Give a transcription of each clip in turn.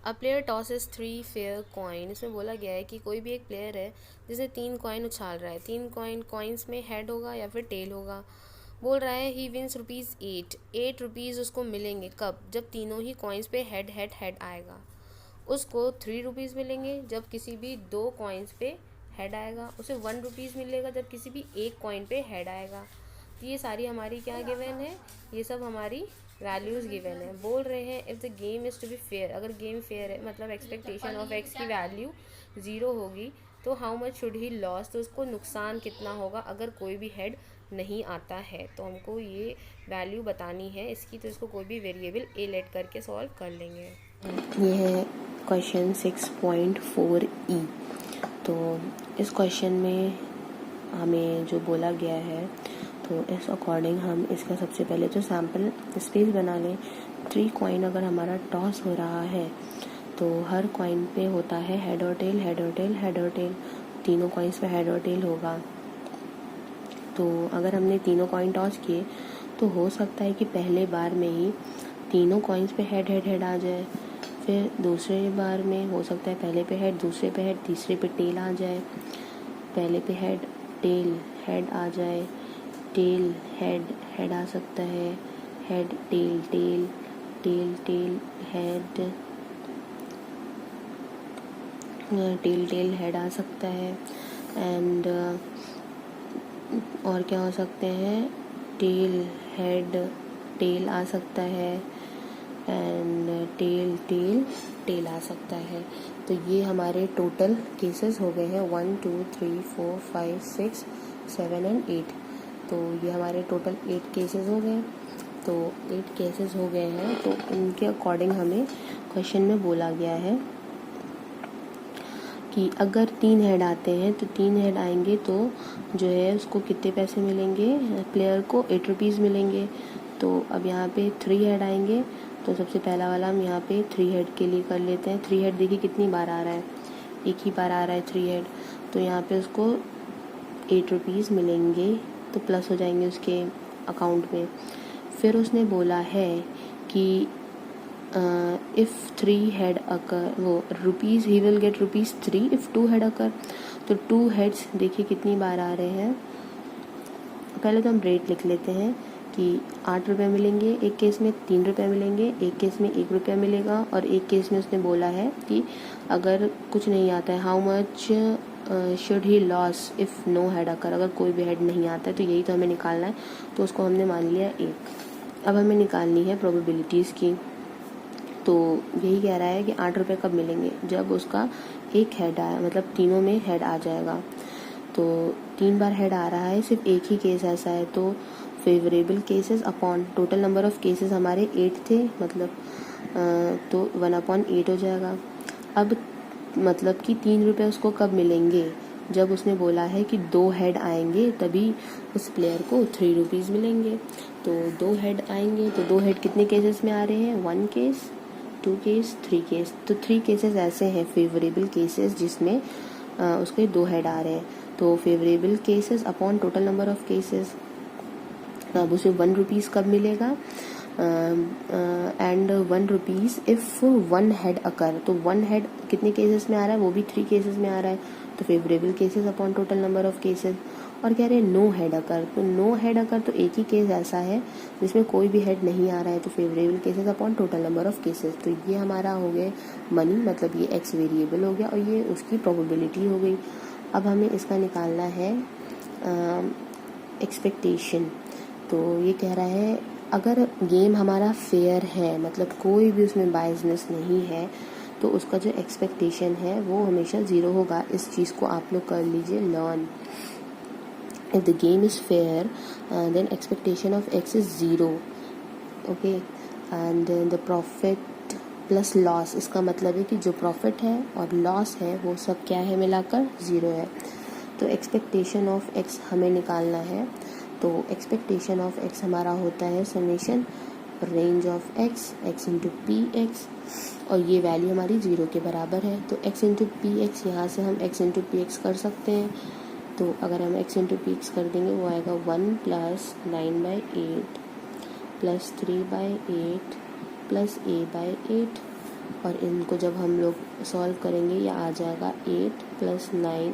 A player tosses 3 fair coin. इसमें बोला गया है कि कोई भी एक प्लेयर है जिसे 3 कॉइन उछाल रहा है। 3 कॉइन्स में हेड होगा या फिर टेल होगा। बोल रहा है ही विंस ₹8। ₹8 उसको मिलेंगे कब? जब तीनों ही कॉइन्स पे हेड हेड हेड आएगा। उसको ₹3 मिलेंगे जब किसी भी 2 कॉइन्स पे हेड आएगा। उसे ₹1 मिलेगा जब किसी भी एक कॉइन पे हेड आएगा। तो ये सारी हमारी क्या गिवन है, ये सब हमारी वैल्यूज़ गिवन है। बोल रहे हैं if the game is to be fair, अगर गेम फेयर है मतलब एक्सपेक्टेशन ऑफ एक्स की वैल्यू 0 होगी तो how much should he loss, तो उसको नुकसान कितना होगा अगर कोई भी हेड नहीं आता है। तो हमको ये वैल्यू बतानी है इसकी, तो इसको कोई भी वेरिएबल ए लेट करके सॉल्व कर लेंगे। ये है क्वेश्चन 6.4e। तो इस क्वेश्चन में हमें जो बोला गया है तो इस अकॉर्डिंग हम इसका सबसे पहले तो सैम्पल स्पेस बना लें। 3 कॉइन अगर हमारा टॉस हो रहा है तो हर कॉइन पे होता है हेड और टेल, हेड और टेल, हेड और टेल। तीनों कॉइन्स पे हेड और टेल होगा। तो अगर हमने तीनों कॉइन टॉस किए तो हो सकता है कि पहले बार में ही तीनों कॉइन्स पे हेड हेड हेड आ जाए। फिर दूसरे बार में हो सकता है पहले पे हेड, दूसरे पे हेड, तीसरे पे टेल आ जाए। पहले पे हेड, टेल, हेड आ जाए, टेल, हेड, हेड आ सकता है, head, tail, tail, tail, tail, head, tail, tail, head आ सकता है। एंड और क्या हो सकते हैं, टेल, हेड, टेल आ सकता है एंड टेल, टेल, टेल आ सकता है। तो ये हमारे टोटल केसेस हो गए हैं 1 2 3 4 5 6 7 एंड 8। तो ये हमारे टोटल 8 केसेस हो गए। तो 8 केसेस हो गए हैं तो उनके अकॉर्डिंग हमें क्वेश्चन में बोला गया है कि अगर 3 हेड आते हैं तो 3 हेड आएंगे तो जो है उसको कितने पैसे मिलेंगे, प्लेयर को ₹8 मिलेंगे। तो अब यहाँ पे 3 हेड आएंगे तो सबसे पहला वाला हम यहाँ पे 3 हेड के लिए कर लेते हैं। 3 हेड देखिए कितनी बार आ रहा है, एक ही बार आ रहा है 3 हेड। तो यहाँ पे उसको ₹8 मिलेंगे तो प्लस हो जाएंगे उसके अकाउंट में। फिर उसने बोला है कि इफ़ 3 हेड अकर, वो rupees he will get ₹3 if 2 head occur. तो 2 हेड्स देखिए कितनी बार आ रहे हैं। पहले तो हम रेट लिख लेते हैं कि ₹8 मिलेंगे एक केस में, ₹3 मिलेंगे एक केस में, ₹1 मिलेगा। और एक केस में उसने बोला है कि अगर कुछ नहीं आता है how much should he loss if no head occur, अगर कोई भी हेड नहीं आता है। तो यही तो हमें निकालना है, तो उसको हमने मान लिया 1। अब हमें निकालनी है प्रोबेबिलिटीज़ की। तो यही कह रहा है कि ₹8 कब मिलेंगे, जब उसका एक हेड आया, मतलब तीनों में हेड आ जाएगा। तो 3 बार हेड आ रहा है, सिर्फ एक ही केस ऐसा है। तो favourable cases upon total number of cases हमारे 8 थे, मतलब तो 1/8 हो जाएगा। अब मतलब कि ₹3 उसको कब मिलेंगे, जब उसने बोला है कि 2 हेड आएंगे तभी उस प्लेयर को ₹3 मिलेंगे। तो 2 हेड आएंगे तो 2 हेड कितने केसेस में आ रहे हैं, 1 केस, 2 केस, 3 केस। तो 3 केसेस ऐसे हैं फेवरेबल केसेस जिसमें उसके 2 हेड आ रहे हैं। तो favourable cases upon total number of cases, अब उसे ₹1 कब मिलेगा, एंड ₹1 इफ़ 1 हेड अकर। तो 1 हेड कितने केसेस में आ रहा है, वो भी 3 केसेस में आ रहा है। तो favourable cases upon total number of cases. और कह रहे हैं नो हेड अकर, तो नो हेड अकर तो एक ही केस ऐसा है जिसमें कोई भी हेड नहीं आ रहा है। तो favourable cases upon total number of cases. तो ये हमारा हो गया मनी, मतलब ये एक्स वेरिएबल हो गया और ये उसकी प्रोबेबिलिटी हो गई। अब हमें इसका निकालना है एक्सपेक्टेशन। तो ये कह रहा है अगर गेम हमारा फेयर है, मतलब कोई भी उसमें बायसनेस नहीं है, तो उसका जो एक्सपेक्टेशन है वो हमेशा 0 होगा। इस चीज़ को आप लोग कर लीजिए learn. If the game is fair then expectation of x is 0, okay. And the profit plus loss, इसका मतलब है कि जो प्रॉफिट है और लॉस है वो सब क्या है, मिलाकर 0 है। तो एक्सपेक्टेशन ऑफ एक्स हमें निकालना है। तो एक्सपेक्टेशन ऑफ एक्स हमारा होता है summation range of x, x into P x, और ये वैल्यू हमारी 0 के बराबर है। तो x इंटू पी एक्स, यहाँ से हम x इंटू पी एक्स कर सकते हैं। तो अगर हम x इंटू पी एक्स कर देंगे वो आएगा 1 + 9/8 + 3/8 + a/8 और इनको जब हम लोग सॉल्व करेंगे ये आ जाएगा 8 + 9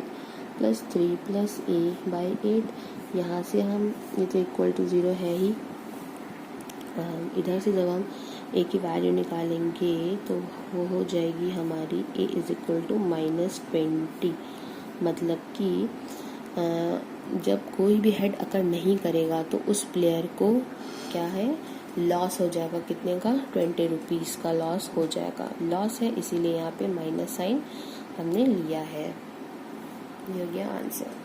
+ 3 + a/8। यहाँ से हम ये तो इक्वल टू 0 है ही। इधर से जब हम a की वैल्यू निकालेंगे तो वो हो जाएगी हमारी a = -20। मतलब कि जब कोई भी हेड अकर नहीं करेगा तो उस प्लेयर को क्या है, लॉस हो जाएगा। कितने का? 20 रुपीज़ का लॉस हो जाएगा। लॉस है इसीलिए यहाँ पे माइनस साइन हमने लिया है। ये हो गया आंसर।